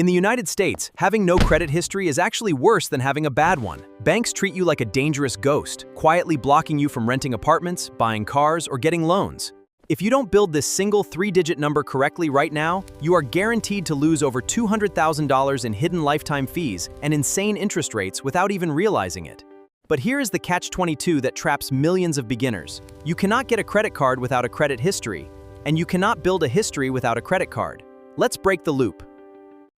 In the United States, having no credit history is actually worse than having a bad one. Banks treat you like a dangerous ghost, quietly blocking you from renting apartments, buying cars, or getting loans. If you don't build this single three-digit number correctly right now, you are guaranteed to lose over $200,000 in hidden lifetime fees and insane interest rates without even realizing it. But here is the catch-22 that traps millions of beginners. You cannot get a credit card without a credit history, and you cannot build a history without a credit card. Let's break the loop.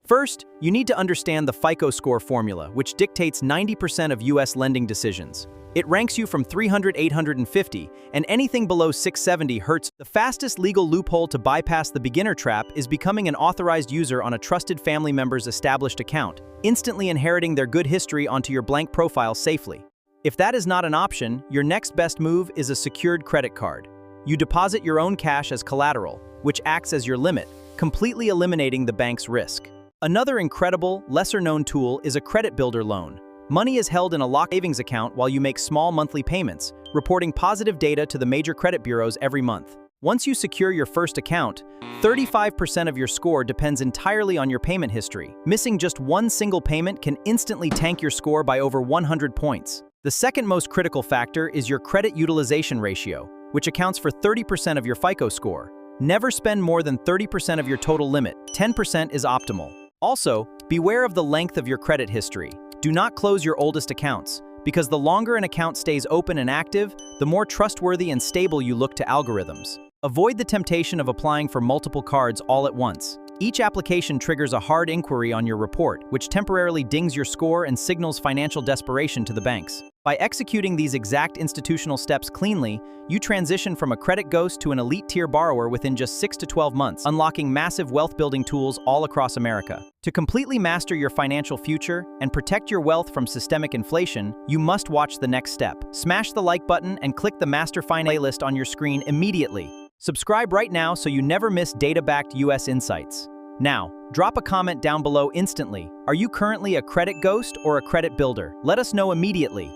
First, you need to understand the FICO score formula, which dictates 90% of US lending decisions. It ranks you from 300 to 850, and anything below 670 hurts. The fastest legal loophole to bypass the beginner trap is becoming an authorized user on a trusted family member's established account, instantly inheriting their good history onto your blank profile safely. If that is not an option, your next best move is a secured credit card. You deposit your own cash as collateral, which acts as your limit, completely eliminating the bank's risk. Another incredible, lesser-known tool is a credit builder loan. Money is held in a locked savings account while you make small monthly payments, reporting positive data to the major credit bureaus every month. Once you secure your first account, 35% of your score depends entirely on your payment history. Missing just one single payment can instantly tank your score by over 100 points. The second most critical factor is your credit utilization ratio, which accounts for 30% of your FICO score. Never spend more than 30% of your total limit. 10% is optimal. Also, beware of the length of your credit history. Do not close your oldest accounts, because the longer an account stays open and active, the more trustworthy and stable you look to algorithms. Avoid the temptation of applying for multiple cards all at once. Each application triggers a hard inquiry on your report, which temporarily dings your score and signals financial desperation to the banks. By executing these exact institutional steps cleanly, you transition from a credit ghost to an elite-tier borrower within just 6 to 12 months, unlocking massive wealth-building tools all across America. To completely master your financial future and protect your wealth from systemic inflation, you must watch the next step. Smash the like button and click the Master Finance playlist on your screen immediately. Subscribe right now so you never miss data-backed US insights. Now, drop a comment down below instantly. Are you currently a credit ghost or a credit builder? Let us know immediately.